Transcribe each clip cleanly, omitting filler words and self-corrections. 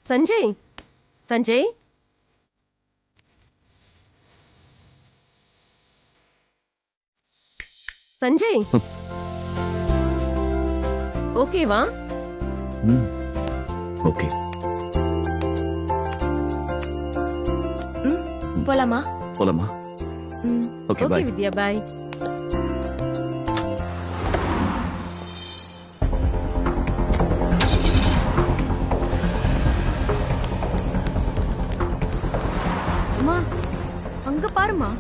சஞ்சய் சஞ்சய் சஞ்சய் ஓகேவா? ஓகே. போலாமா? போலாமா? Okay okay bye. Vidya bye. அம்மா அங்க பாருமா,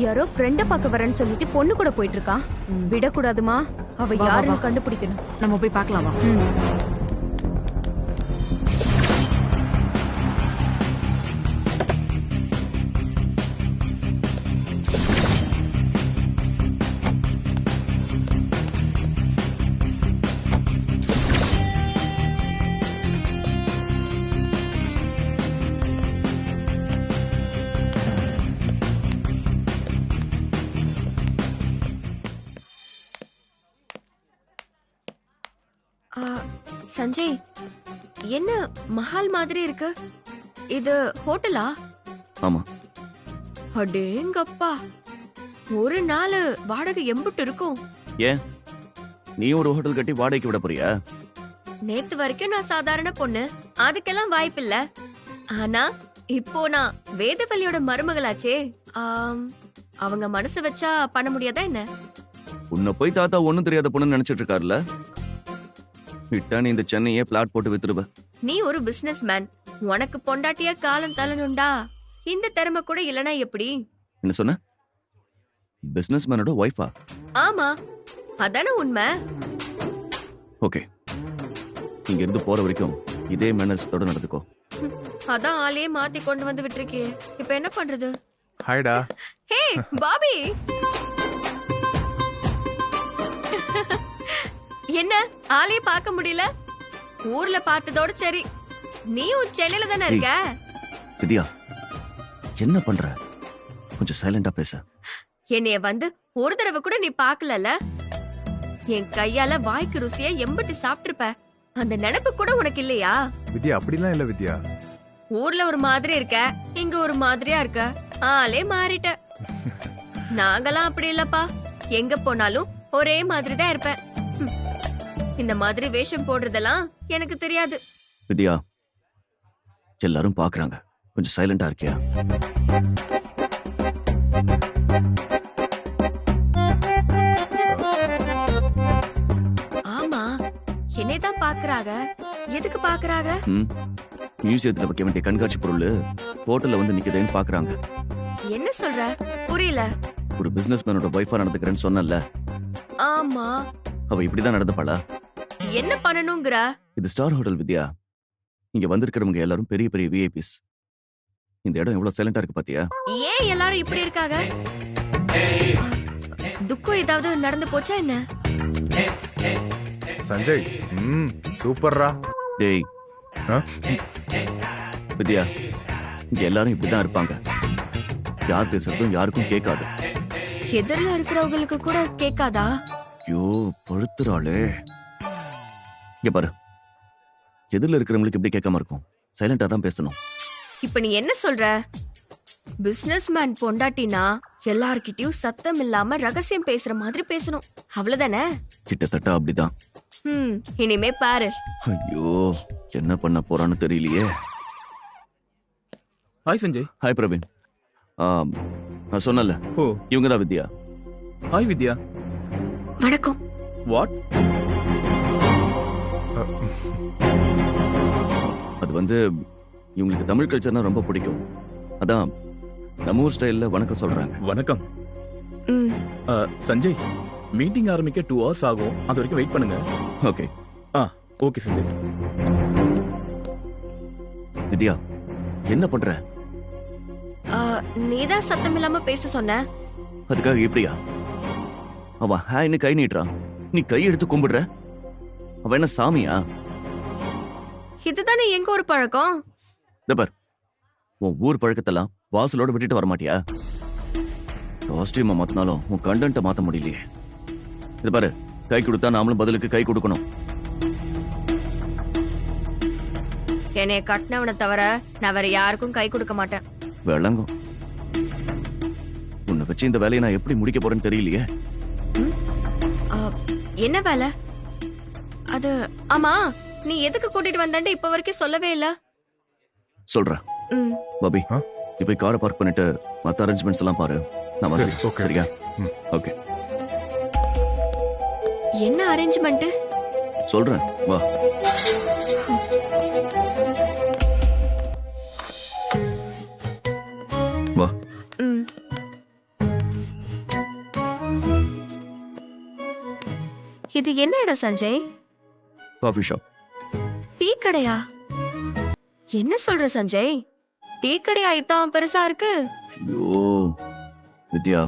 யாரோ ஃப்ரெண்ட பார்க்க வரேன்னு சொல்லிட்டு பொண்ணு கூட போயிட்டு இருக்கா. விடக்கூடாதுமா, அவ யாருன்னு கண்டுபிடிக்கணும். நம்ம போய் பார்க்கலாம் வா. சஞ்சய், என்ன மஹால் மாதிரி இருக்கு? இது ஹோட்டலா? ஆமா. அடேங்கப்பா, ஒரு நாள் வாடகை எம்புட்டு இருக்கும்? ஏன் நீ ஒரு ஹோட்டல் கட்டி வாடகைக்கு விட போறியா? நேத்து வரைக்கும் நான் சாதாரண பொண்ணு, அதுக்கெல்லாம் வாய்ப்பில்ல. ஆனா இப்போ நான் வேதவல்லியோட மருமகளாச்சே. அவங்க மனசு வச்சா பண்ண முடியாதா என்ன? உன்னை போய் தாத்தா ஒண்ணும் தெரியாத பொண்ணுன்னு நினைச்சிட்டு இருக்காருல்ல. விட்டா நீ இந்த சென்னையே பிளாட் போட்டு வித்துருவ. நீ ஒரு பிசினஸ் மேன், உனக்கு பொண்டாட்டியா காலம் தள்ளணும்டா. இந்த திறமை கூட இல்லனா எப்படி? என்ன சொன்ன? பிசினஸ் மேனோட ஒய்ஃபா? ஆமா, அதானே உண்மை. ஓகே, இங்க இருந்து போற வரைக்கும் இதே மேனர்ஸோட நடந்துக்கோ. அதான் ஆளையே மாத்தி கொண்டு வந்து விட்டுருக்கியே, இப்ப என்ன பண்றது? ஹாய்டா. ஹே பாபி, என்ன ஆளையே பார்க்க முடியல? ஊர்ல பார்த்ததோட சரி, நீயும் சென்னையில தானே இருக்க? வித்யா, என்ன பண்ற? கொஞ்சம் சைலண்டா பேச. என்னைய வந்து ஒரு தடவை கூட நீ பாக்கலல. என் கையால வாய்க்கு ருசியா எம்பட்டு சாப்பிட்டிருப்ப. அந்த நினைப்பு கூட உனக்கு இல்லையா? வித்யா, அப்படிலாம் இல்ல வித்யா. ஊர்ல ஒரு மாதிரி இருக்க, இங்க ஒரு மாதிரியா இருக்க. ஆளே மாறிட்ட. நாங்கெல்லாம் அப்படி இல்லப்பா, எங்க போனாலும் ஒரே மாதிரி தான் இருப்பேன். இந்த மாதிரி வேஷம் போடுறதெல்லாம் எனக்கு தெரியாது. வித்யா, எல்லாரும் பாக்குறாங்க, கொஞ்சம் சைலண்டா இருக்கியா? ஆமா, என்னைதான் பாக்குறாங்க. எதுக்கு பாக்குறாங்க? மியூசியத்துல வைக்க வேண்டிய கண்காட்சி பொருள் ஹோட்டல்ல வந்து நிக்குதுன்னு பாக்குறாங்க. என்ன சொல்ற? புரியல. ஒரு பிசினஸ் மேனோட ஒய்ஃபா நடந்துக்கிறேன்னு சொன்னல. ஆமா. அவ இப்படிதான் நடந்துப்பாளா? என்ன பண்ணணும்ங்கற? இது ஸ்டார் ஹோட்டல் வித்யா. இங்க வந்திருக்கிறவங்க எல்லாரும் பெரிய பெரிய விஐபிஸ். இந்த இடம் எவ்வளவு சைலண்டா இருக்கு பாத்தியா? ஏன் எல்லாரும் இப்படி இருக்காங்க? துக்கம் ஏதாவது நடந்து போச்சா என்ன? சஞ்சய், சூப்பர்ரா. டேய் வித்யா, இங்க எல்லாரும் இப்படிதான் இருப்பாங்க. யார் பேசுறதும் யாருக்கும் கேட்காது. எதிரில இருக்கிறவங்களுக்கு கூட கேட்காதா? ஐயோ, பழுத்துறாளே. இங்க பாரு, எதிரில இருக்கிறவங்களுக்கு எப்படி கேட்காம இருக்கும்? சைலண்டா தான் பேசணும். இப்ப நீ என்ன சொல்ற? பிசினஸ் மேன் பொண்டாட்டினா எல்லார்கிட்டயும் சத்தம் இல்லாம ரகசியம் பேசுற மாதிரி பேசணும், அவ்வளவுதானே? கிட்டத்தட்ட அப்படிதான். இனிமே பாரு. ஐயோ, என்ன பண்ண போறான்னு தெரியலையே. ஹாய் சஞ்சய். ஹாய் பிரவீன். நான் சொன்னல, இவங்க தான் வித்யா. ஹாய் வித்யா. வணக்கம். வாட்? அது வந்து இவங்களுக்கு தமிழ் கல்ச்சர்னா ரொம்ப பிடிக்கும். அதான் நம்ம ஊர் ஸ்டைல்ல வணக்கம் சொல்றாங்க. வணக்கம். சஞ்சய், மீட்டிங் ஆரம்பிக்க 2 hours ஆகும், அது வரைக்கும் வெயிட் பண்ணுங்க. ஓகே. ஓகே சஞ்சய். வித்யா, என்ன பண்ற? நீதான் சத்தம் இல்லாம பேச சொன்ன. அதுக்காக இப்படியா? அவன் ஹாய்னு கை நீட்டுறான், நீ கை எடுத்து கும்பிடுற. அவன் என்ன சாமியா? இதுதானே எங்க ஒரு பழக்கம். பார், உன் ஊர் பழக்கத்தெல்லாம் வாசலோட விட்டுட்டு வர மாட்டியா? காஸ்டியூமை மாத்தினாலும் உன் கண்டென்ட்டை மாத்த முடியலையே. இது பாரு, கை கொடுத்தா நாமளும் பதிலுக்கு கை கொடுக்கணும். என்னைய கட்டினவனை தவிர நான் வேற யாருக்கும் கை கொடுக்க மாட்டேன். விளங்கும். உன்னை வச்சு இந்த வேலையை நான் எப்படி முடிக்க போறேன்னு தெரியலையே. ஆ, என்ன வேலை அது? ஆமா, நீ எதுக்கு கூட்டிட்டு வந்தேன்னு இப்ப வரைக்கும் சொல்லவே இல்ல. சொல்றேன். ம், பாபி, ஆ? நீ போய் காரை பார்க் பண்ணிட்டு மத்த அரேஞ்ச்மெண்ட்ஸ் எல்லாம் பாரு. நான் சரி, வரேன். okay. சரியா? ம். ஓகே, என்ன அரேஞ்ச்மெண்ட்? சொல்றேன். வா. வா. ம், இது என்ன இடம் சஞ்சய்? Coffee shop. டீ கடையா? என்ன சொல்ற சஞ்சய்? டீ கடை ஐட்டம் பெருசா இருக்கு. ஐயோ வித்யா,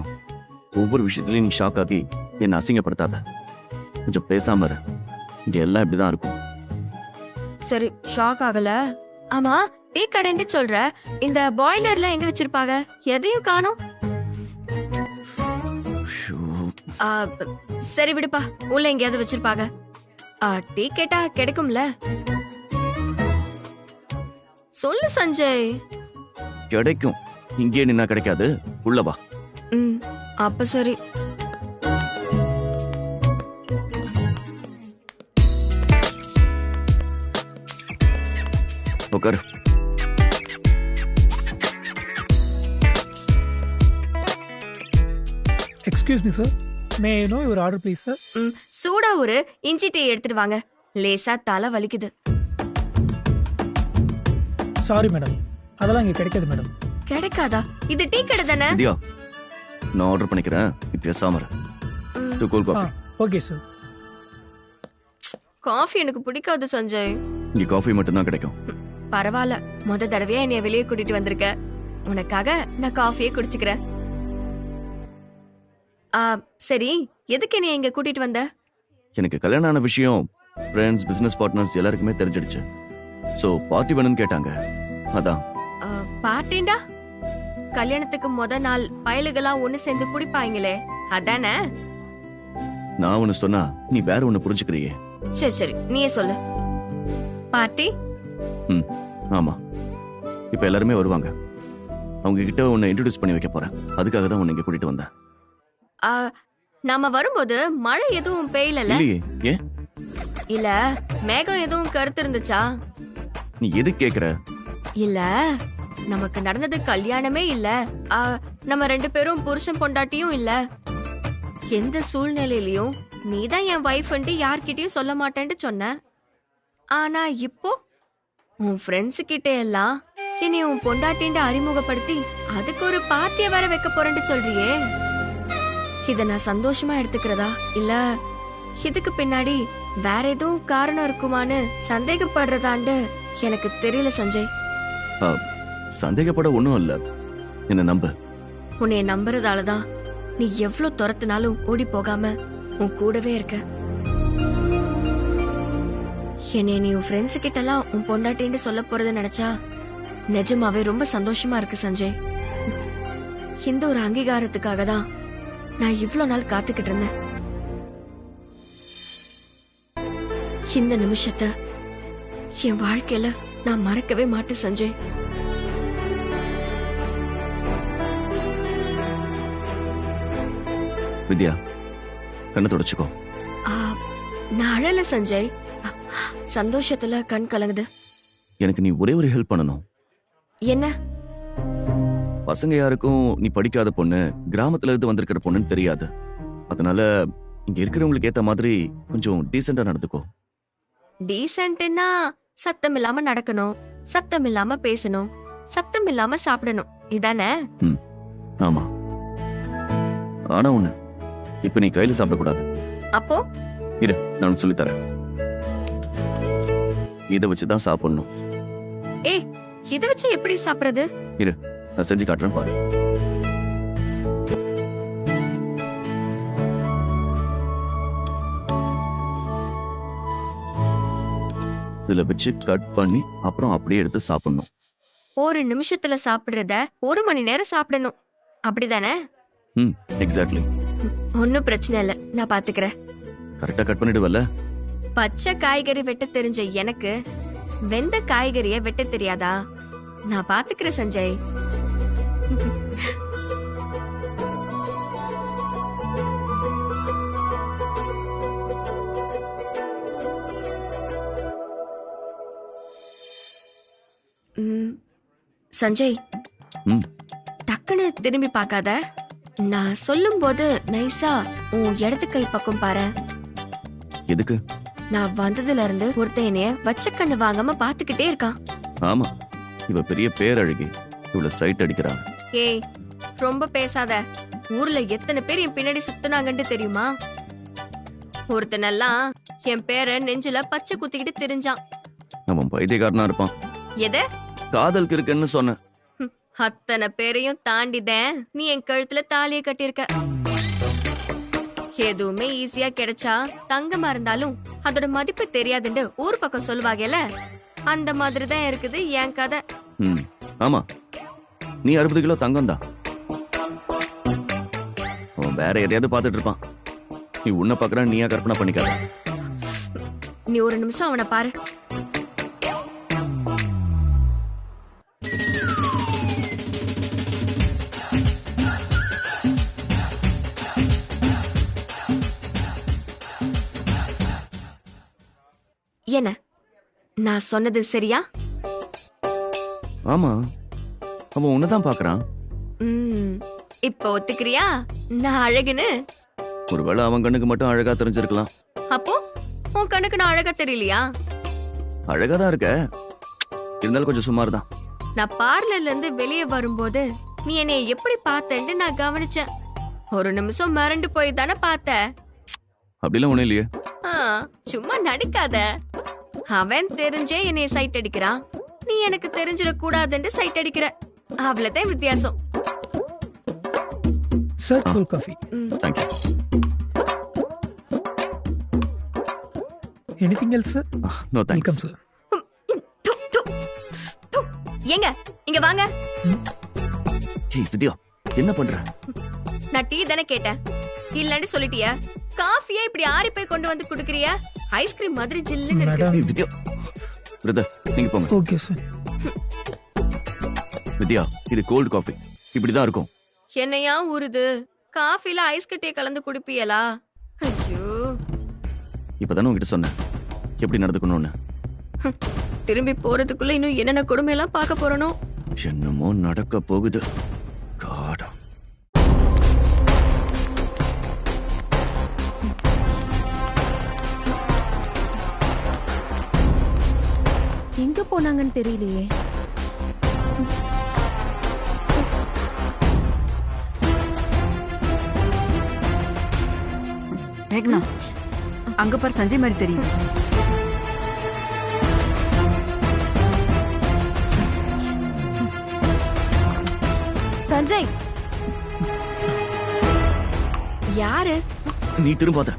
ஒவ்வொரு விஷயத்துலயும் நீ ஷாக் ஆகி என்னை அசிங்கப்படுத்தாத. கொஞ்சம் பேசாம இரு. இங்க எல்லாம் இப்படிதான் இருக்கும். சரி, ஷாக் ஆகல. ஆமா, டீ கடைன்னு சொல்ற, இந்த பாய்லர்ல எங்க வச்சிருப்பாங்க? எதையும் காணோம். ஐயோ, ஆ, சரி விடுப்பா, உள்ள எங்கேயாவது வச்சிருப்பாங்க. டீ கேட்டா கிடைக்கும்ல? சொல்லு சஞ்சய். கிடைக்கும். இங்கே நின்னா கிடைக்காது. உள்ள வா. ம், அப்ப சரி. உட்காரு. Excuse me, sir. May I know your order, please, sir? ம், சூடா ஒரு இஞ்சி டீ எடுத்துட்டு வாங்க. லேசா தலை வலிக்குது. Sorry, madam. அதெல்லாம் இங்க கிடைக்காது மேடம். கிடைக்காதா? இது டீ கடை தானே? வித்யா, நான் ஆர்டர் பண்ணிக்கிறேன். நீ பேசாம இரு. ம். டூ கோல்ட் ஆ காஃபி. Okay sir. காஃபி எனக்கு பிடிக்காது சஞ்சய். இங்க காஃபி மட்டும்தான் கிடைக்கும். பரவாயில்ல, முத தடவையா என்னைய வெளியே கூட்டிட்டு வந்திருக்க. உனக்காக நான் காஃபியே குடிச்சுக்கிறேன். சரி, எதுக்கு நீ இங்க கூட்டிட்டு வந்த? எனக்கு கல்யாணம் ஆன விஷயம் ஃப்ரெண்ட்ஸ், பிசினஸ் பார்ட்னர்ஸ் எல்லாருக்குமே தெரிஞ்சிடுச்சு. சோ பார்ட்டி வேணும்னு கேட்டாங்க. அதான். பார்ட்டிண்டா? கல்யாணத்துக்கு முத நாள் பயலுகளா ஒண்ணு சேர்ந்து குடிப்பாங்களே, அதானே? நான் ஒன்னு சொன்னா நீ வேற ஒன்னு புரிஞ்சுக்கிறியே. சரி சரி, நீயே சொல்லு. பார்ட்டி? ம், ஆமா. இப்ப எல்லாருமே வருவாங்க. அவங்க கிட்ட உன்னை இன்ட்ரோடியூஸ் பண்ணி வைக்க போறேன். அதுக்காக தான் உன்னை இங்க கூட்டிட்டு வந்தேன். நாம வரும்போது மழை எதுவும் பெய்யல? இல்லையே. ஏன்? இல்ல மேகம் எதுவும் கருத்து இருந்துச்சா? நீ எது கேக்குற? இல்ல, நமக்கு நடந்தது கல்யாணமே இல்ல. நம்ம ரெண்டு பேரும் புருஷன் பொண்டாட்டியும் இல்ல. எந்த சூழ்நிலையிலயும் நீதான் என் வைஃப்ன்ட்டு யார்கிட்டயும் சொல்ல மாட்டேன்னு சொன்ன. ஆனா இப்போ உன் ஃப்ரெண்ட்ஸ் கிட்ட எல்லாம் என்னை உன் பொண்டாட்டின்ட்டு அறிமுகப்படுத்தி அதுக்கு ஒரு பார்ட்டிய வர வைக்க போறேன்னு சொல்றியே. இத நான் சந்தோஷமா எடுத்துக்கிறதா, இல்ல இதுக்கு பின்னாடி வேற எதுவும் காரணம் இருக்குமான்னு சந்தேகப்படுறதாண்டு எனக்கு தெரியல சஞ்சய். சந்தேகப்பட ஒண்ணும் இல்ல. என்ன நம்ப. உன்னை நம்புறதாலதான் நீ எவ்வளவு துரத்துனாலும் ஓடி போகாம உன் கூடவே இருக்க. என்னை நீ உன் ஃப்ரெண்ட்ஸ் கிட்ட எல்லாம் உன் பொண்டாட்டின்னு சொல்ல போறத நினைச்சா நிஜமாவே ரொம்ப சந்தோஷமா இருக்கு சஞ்சய். இந்த ஒரு அங்கீகாரத்துக்காக தான் நான் இவ்ளோ நாள் காத்துக்கிட்டு இருந்தேன். இந்த நிமிஷத்தை என் வாழ்க்கையில நான் மறக்கவே மாட்டேன் சஞ்சய். வித்யா, கண்ணை தொடச்சுக்கோ. நான் அழல சஞ்சய், சந்தோஷத்துல கண் கலங்குது. எனக்கு நீ ஒரே ஒரு ஹெல்ப் பண்ணணும். என்ன? பசங்க யாருக்கும் நீ படிக்காத பொண்ணு, கிராமத்துல இருந்து வந்திருக்கிற பொண்ணுன்னு தெரியாது. அதனால இங்க இருக்கிறவங்களுக்கு ஏத்த மாதிரி கொஞ்சம் டீசெண்டா நடந்துக்கோ. டீசென்ட்னா சத்தம் இல்லாம நடக்கணும், சத்தம் இல்லாம பேசணும், சத்தம் இல்லாம சாப்பிடணும், இதானே? ஆமா. ஆனா ஒண்ணு, இப்ப நீ கையில சாப்பிடக்கூடாது. அப்போ இரு, நான் சொல்லித்தரேன். இதை வச்சுதான் சாப்பிடணும். இத வச்சு எப்படி சாப்பிடுறது? இரு, நான் செஞ்சு காட்டுறேன் பாரு. இதுல வச்சு கட் பண்ணி அப்புறம் அப்படியே எடுத்து சாப்பிடணும். ஒரு நிமிஷத்துல சாப்பிடுறத 1 மணி நேரம் சாப்பிடணும், அப்படிதானே? எக்ஸாக்ட்லி. ஒன்னும் பிரச்சனை இல்ல, நான் பாத்துக்கிறேன். கரெக்டா கட் பண்ணிடுவல்ல? பச்சை காய்கறி வெட்ட தெரிஞ்ச எனக்கு வெந்த காய்கறிய வெட்ட தெரியாதா? நான் பாத்துக்கிறேன் சஞ்சய். சஞ்சய், டக்குன்னு திரும்பி பார்க்காத. நான் சொல்லும் போது நைஸா உன் இடது கை பக்கம் பாரு. எதுக்கு? நான் வந்ததுல இருந்து ஒருத்தன் என்னைய வச்ச கண்ணு வாங்காம பாத்துக்கிட்டே இருக்கான். ஆமா, இவ பெரிய பேரழகி, இவ்வளவு சைட் அடிக்கிறா. ஏய், ரொம்ப பேசாத. ஊர்ல எத்தனை பேர் என் பின்னாடி சுத்துனாங்கன்னு தெரியுமா? ஒருத்தனெல்லாம் என் பேரை நெஞ்சுல பச்சை குத்திக்கிட்டு திரிஞ்சான். அவன் பைத்தியக்காரனா இருப்பான். எத? காதலுக்கு இருக்குன்னு சொன்ன. அத்தனை பேரையும் தாண்டிதான் நீ என் கழுத்துல தாலியை கட்டியிருக்க. எதுவுமே ஈஸியா கிடைச்சா தங்கமா இருந்தாலும் அதோட மதிப்பு தெரியாதுன்னு ஊர் பக்கம் சொல்லுவாங்கல்ல, அந்த மாதிரி தான் இருக்குது என் கதை. ஆமா, நீ 60 கிலோ தங்கம் தான். அவன் வேற எதையாவது பாத்துட்டு இருப்பான். நீ உன்னை பாக்குறான், நீயா கற்பனை பண்ணிக்காத. நீ ஒரு நிமிஷம் அவனை பாரு. என்ன, நான் சொன்னது சரியா? ஆமா, அவன் உன்னதான் பாக்குறான். இப்ப ஒத்துக்கிறியா நான் அழகுன்னு? ஒருவேளை அவன் கண்ணுக்கு மட்டும் அழகா தெரிஞ்சிருக்கலாம். அப்போ உன் கண்ணுக்கு நான் அழகா தெரியலையா? அழகாதான் இருக்க, இருந்தாலும் கொஞ்சம் சுமார் தான். நான் பார்லர்ல இருந்து வெளியே வரும்போது நீ என்னை எப்படி பார்த்தேன்னு நான் கவனிச்சேன். ஒரு நிமிஷம் மிரண்டு போய் தானே பார்த்த. அப்படிலாம் ஒண்ணும் இல்லையே. சும்மா நடிக்காத. அவன் தெரிஞ்சே என்னைய சைட் அடிக்கிறான், நீ எனக்கு தெரிஞ்சிடக் கூடாதுன்னு சைட் அடிக்கிற. அவ்வளவுதான் வித்தியாசம். Sir, cool coffee. Thank you. Anything else sir? No thanks. Welcome sir. ஏங்க இங்க வாங்க. ஏய் வித்யா, என்ன பண்ற? நான் டீ தானே கேட்டேன், இல்லன்னு சொல்லிட்டியா? காஃபியா இப்படி ஆறி போய் கொண்டு வந்து குடுக்குறியா? ஐஸ்கிரீம் மாதிரி ஜில்லுன்னு இருக்கு. ஏய் வித்யா, பிரதர் நீங்க போங்க. Okay sir. வித்யா, இது கோல்ட் காஃபி, இப்படிதான் இருக்கும். என்னையா ஊறுது? காஃபில ஐஸ் கட்டியை கலந்து குடிப்பியலா? ஐயோ, இப்பதானே உங்ககிட்ட சொன்னேன் எப்படி நடந்துக்கணும்னு. திரும்பி போறதுக்குள்ள இன்னும் என்னென்ன கொடுமை எல்லாம் பார்க்க போறனோ. என்னமோ நடக்க போகுது. காடா. எங்க போனாங்கன்னு தெரியலையே. மேக்னா, அங்க பாரு, சஞ்சய் மாதிரி தெரியுது. சஞ்சய், யாரு? நீ திரும்பாத.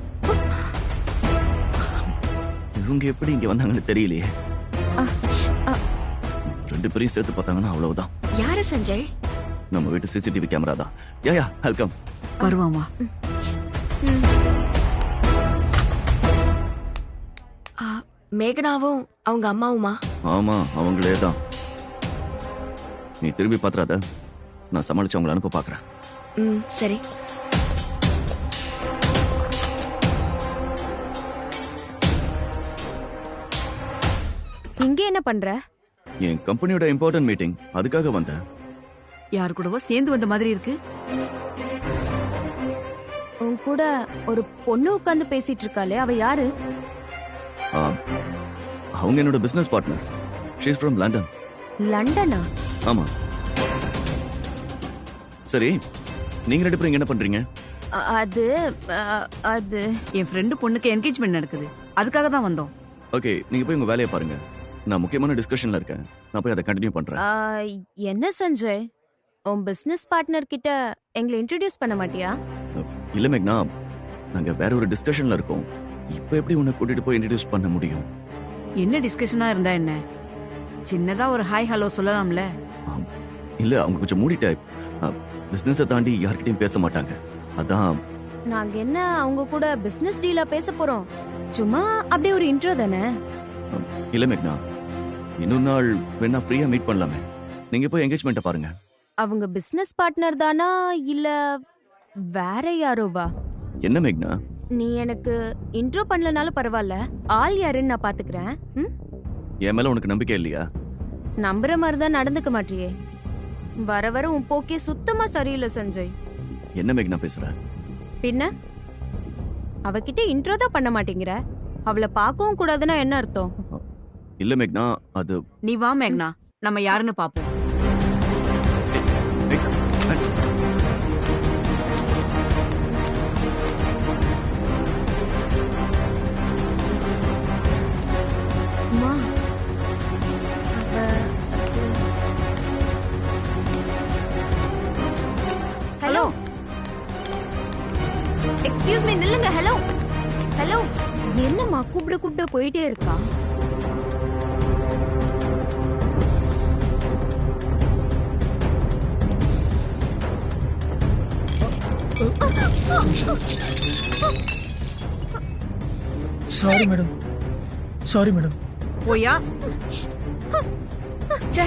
இவங்க எப்படி இங்க வந்தாங்கன்னு தெரியலையே. ரெண்டு பேரையும் சேர்த்து பார்த்தாங்கன்னா அவ்வளவுதான். யாரு சஞ்சய்? நம்ம வீட்டு சிசிடிவி கேமரா தான். யா வெல்கம். வருவாமா? மேகனாவும் அவங்க அம்மாவுமா? ஆமா, அவங்களே தான். நீ திரும்பி பாத்துறாத, நான் சமாளிச்சு அவங்களை அனுப்ப பாக்குறேன். சரி. இங்க என்ன பண்ற? என் கம்பெனியோட இம்பார்ட்டன்ட் மீட்டிங், அதுக்காக வந்தேன். யாரு கூடவோ சேர்ந்து வந்த மாதிரி இருக்கு. உன் கூட ஒரு பொண்ணு உட்கார்ந்து பேசிட்டு இருக்காளே, அவ யாரு? அவங்க என்னோட business partner. She is from London. லண்டனா? ஆமா. சரி, நீங்க ரெண்டு பேரும் இங்க என்ன பண்றீங்க? அது என் ஃப்ரெண்டு பொண்ணுக்கு என்கேஜ்மெண்ட் நடக்குது, அதுக்காக தான் வந்தோம். ஓகே, நீங்க போய் உங்க வேலையை பாருங்க. நான் முக்கியமான டிஸ்கஷன்ல இருக்கேன். நான் போய் அதை கண்டினியூ பண்றேன். என்ன சஞ்சய், உன் பிசினஸ் பார்ட்னர் கிட்ட எங்களை இன்ட்ரோடியூஸ் பண்ண மாட்டியா? இல்ல மேக்னா, நாங்க வேற ஒரு டிஸ்கஷன்ல இருக்கோம். இப்போ எப்படி உன்னை கூட்டிட்டு போய் இன்ட்ரோடியூஸ் பண்ண முடியும்? என்ன டிஸ்கஷனா இருந்தா என்ன? சின்னதா ஒரு ஹாய் ஹலோ சொல்லலாம்ல. இல்ல, அவங்க கொஞ்சம் மூடி டைப். பிசினஸை தாண்டி யார்கிட்டயும் பேச மாட்டாங்க. அதான். நாங்க என்ன அவங்க கூட பிசினஸ் டீலா பேச போறோம்? சும்மா அப்படியே ஒரு இன்ட்ரோ தானே. இல்ல மேக்னா, இன்னொரு நாள் வேணா ஃப்ரீயா மீட் பண்ணலாமே. நீங்க போய் என்கேஜ்மெண்ட்டை பாருங்க. அவங்க பிசினஸ் பார்ட்னர் தானா இல்ல வேற யாரோவா? என்ன மேக்னா? நீ எனக்கு இன்ட்ரோ பண்ணலனாலும் பரவாயில்ல, ஆள் யாருன்னு நான் பாத்துக்கிறேன். ம்? என் மேல உனக்கு நம்பிக்கை இல்லையா? நம்புற மாதிரி தான் நடந்துக்க மாட்டியே. வர வர உன் போக்கே சுத்தமா சரியில்லை சஞ்சய். என்ன மேக்னா பேசுற? பின்ன அவகிட்ட இன்ட்ரோ தான் பண்ண மாட்டேங்கிற. அவளை பார்க்கவும் கூடாதுன்னா என்ன அர்த்தம்? இல்ல மேக்னா, அது நீ வா மேக்னா, நம்ம யாருன்னு பாப்போம். மேக்னா, அம்மா, ஹலோ, எக்ஸ்கியூஸ் மீ, நில்லுங்க. ஹலோ ஹலோ, என்னம்மா கூப்பிட கூப்பிட போயிட்டே இருக்கா? Sorry madam, sorry madam. போயா? ச்சே,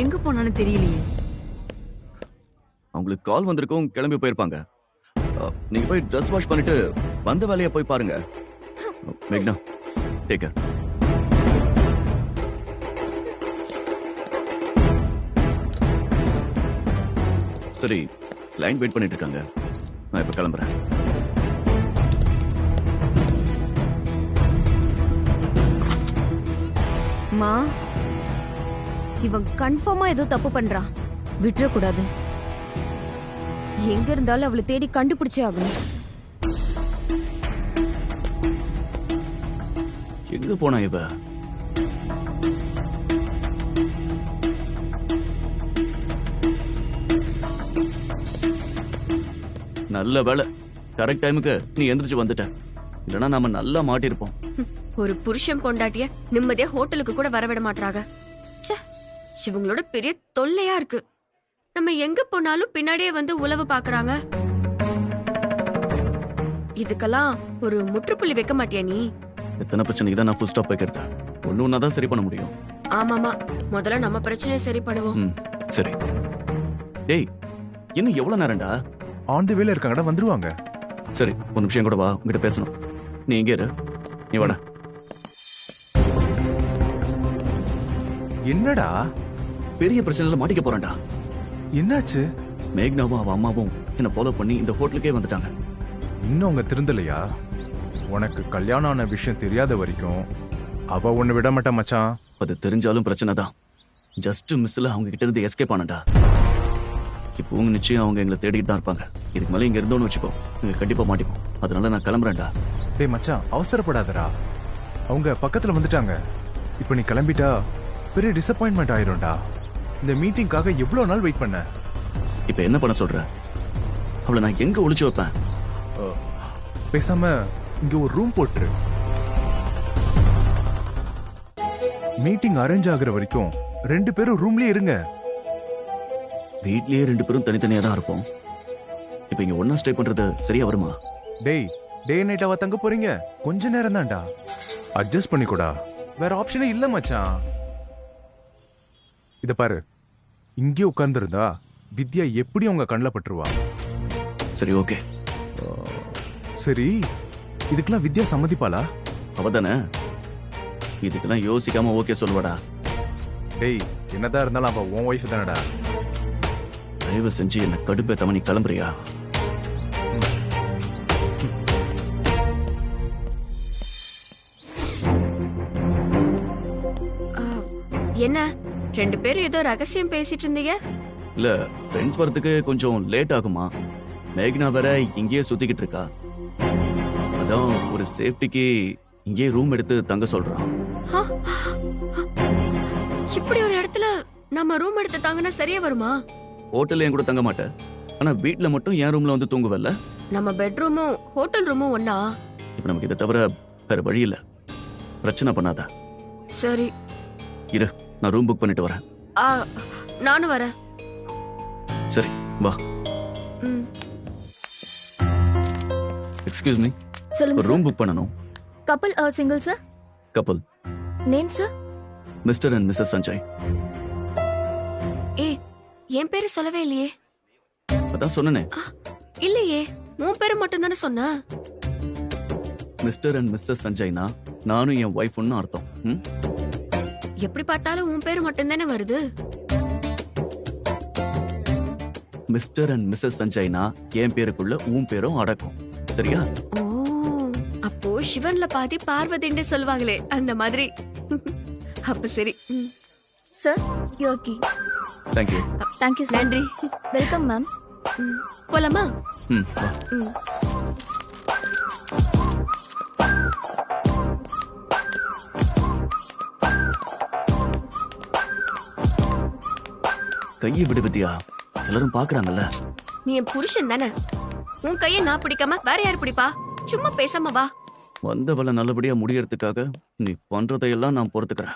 எங்க போனான்னு தெரியலையே. அவங்களுக்கு கால் வந்திருக்கும், கிளம்பி போயிருப்பாங்க. நீங்க போய் ட்ரெஸ் வாஷ் பண்ணிட்டு வந்த வேலையை போய் பாருங்க. மேக்னா, டேக் கேர். சரி, லைன் வெயிட் பண்ணிட்டு இருக்காங்க. நான் இப்ப கிளம்புறேன். மா, இவன் கன்ஃபார்மா ஏதோ தப்பு பண்றான். விட்டுறக்கூடாது. எங்க இருந்தாலும் அவளை தேடி கண்டுபிடிச்சே ஆகணும். எங்க போனா இவ? நல்ல வேலை, கரெக்ட் டைமுக்கு நீ எந்திரிச்சு வந்துட்ட. இல்லனா நாம நல்லா மாட்டிருப்போம். ஒரு புருஷன் பொண்டாட்டிய நிம்மதியா ஹோட்டலுக்கு கூட வரவிட மாட்டாங்க. ச்சே, இவங்களோட பெரிய தொல்லையா இருக்கு. நம்ம எங்க போனாலும் பின்னாடியே வந்து உளவு பாக்குறாங்க. இதுக்கெல்லாம் ஒரு முற்றுப்புள்ளி வைக்க மாட்டியா நீ? எத்தனை பிரச்சனைக்கு தான் நான் ஃபுல் ஸ்டாப் வைக்கிறத. ஒண்ணு ஒன்னா தான் சரி பண்ண முடியும். ஆமாமா, முதல்ல நம்ம பிரச்சனையை சரி பண்ணுவோம். ம், சரி. டேய், இன்னும் எவ்வளவு நேரம்டா? ஆன் தி வேல இருக்காங்கடா, வந்துருவாங்க. சரி, ஒரு நிமிஷம் கூட வா, உங்ககிட்ட பேசணும். நீ எங்க இரு, நீ வாடா. என்னடா பெரிய பிரச்சனைல மாட்டிக்க போறேன்டா. என்னாச்சு? மேக்னாவும் அவ அம்மாவும் என்ன ஃபாலோ பண்ணி இந்த ஹோட்டலுக்கே வந்துட்டாங்க. இன்னும் அவங்க திருந்தலையா? உனக்கு கல்யாணம் ஆன விஷயம் தெரியாத வரைக்கும் அவ ஒண்ணு விட மாட்டா மச்சான். அது தெரிஞ்சாலும் பிரச்சனை தான். ஜஸ்ட் மிஸ்ல அவங்க கிட்ட இருந்து எஸ்கேப் ஆனடா. இப்போ நிச்சயம் அவங்க எங்களை தேடிட்டு தான் இருப்பாங்க. இதுக்கு மேலே இங்க இருந்தோன்னு வச்சுக்கோ, இங்க கண்டிப்பா மாட்டிப்போம். அதனால நான் கிளம்புறேன்டா. டேய் மச்சான், அவசரப்படாதடா. அவங்க பக்கத்துல வந்துட்டாங்க. இப்போ நீ கிளம்பிட்டா பெரிய டிசப்பாயின்மெண்ட் ஆயிரும்டா. இந்த மீட்டிங்காக எவ்வளவு நாள் வெயிட் பண்ண? இப்போ என்ன பண்ண சொல்ற? அவளை நான் எங்க ஒளிச்சு வைப்பேன்? பேசாம இங்க ஒரு ரூம் போட்டுரு. மீட்டிங் அரேஞ்ச் ஆகுற வரைக்கும் 2 பேரும் ரூம்லயே இருங்க. வீட்லயே 2 பேரும் தனித்தனியா தான் இருப்போம். இப்போ இங்க ஒன்னா ஸ்டே பண்றது சரியா வருமா? டேய், டே நைட் அவ தங்க போறீங்க, கொஞ்ச நேரம் தான்டா. அட்ஜஸ்ட் பண்ணிக்கூடா, வேற ஆப்ஷனே இல்ல மச்சான். இத பாரு, இங்கே உட்கார்ந்துருந்தா வித்யா எப்படி உங்க கண்ணில் பட்டுருவா. சரி, ஓகே. சரி, இதுக்கெல்லாம் வித்யா சம்மதிப்பாளா? அவதானே, இதுக்கெல்லாம் யோசிக்காம ஓகே சொல்லுவாடா. டேய், என்னதான் இருந்தாலும் அவ உன் ஒய்ஃப் தானடா. தயவு செஞ்சு என்ன கடுப்பேத்தாம நீ கிளம்புறியா? என்ன 2 பேரும் ஏதோ ரகசியம் பேசிட்டு இருந்தீங்க? இல்ல, ஃப்ரெண்ட்ஸ் வரதுக்கு கொஞ்சம் லேட் ஆகுமா. மேக்னா வேற இங்கேயே சுத்திக்கிட்டு இருக்கா. அதான் ஒரு சேஃப்டிக்கு இங்கேயே ரூம் எடுத்து தங்க சொல்றான். இப்படி ஒரு இடத்துல நம்ம ரூம் எடுத்து தாங்கன்னா சரியா வருமா? ஹோட்டல்ல என் கூட தங்க மாட்டேன், ஆனா வீட்ல மட்டும் என் ரூம்ல வந்து தூங்குவல்ல. நம்ம பெட்ரூமும் ஹோட்டல் ரூமும் ஒண்ணா? இப்ப நமக்கு இதை தவிர வேற வழி இல்ல. பிரச்சனை பண்ணாத. சரி இரு, நான் ரூம் புக் பண்ணிட்டு வரேன். நானும் வரேன். சரி, வா. ம். எக்ஸ்கியூஸ் மீ, சொல்லுங்க ஒரு ரூம் புக் பண்ணணும். Couple single sir? Couple. Name sir? Mister and missus Sanjay. ஏ என் பேரு சொல்லவே இல்லையே. அதான் சொன்னனே. இல்லையே, உன் பேரு மட்டும் தானே சொன்ன. மிஸ்டர் அண்ட் மிஸ்ஸஸ் சஞ்சய்னா நானும் என் ஒய்ஃப்னு அர்த்தம். ம்? எப்படி பார்த்தாலும் உன் பேரு மட்டும் தானே வருது. மிஸ்டர் அண்ட் மிஸ்ஸஸ் சஞ்சய்னா என் பேருக்குள்ள உன் பேரும் அடக்கும். சரியா? ஓ, அப்போ சிவன்ல பாதி பார்வதின்னு சொல்லுவாங்களே அந்த மாதிரி. அப்ப சரி. Sir, your key. Thank you. Thank you sir. நன்றி. Welcome ma'am. போலாமா? ம், வா. ம். கையை விடு வித்யா, எல்லாரும் பாக்குறாங்கல்ல. நீ என் புருஷன் தானே, உன் கையை நான் பிடிக்காம வேற யார் பிடிப்பா? சும்மா பேசாம வா. வந்தவளை நல்லபடியா முடியறதுக்காக நீ பண்றதையெல்லாம் நான் பொறுத்துக்கிறேன்.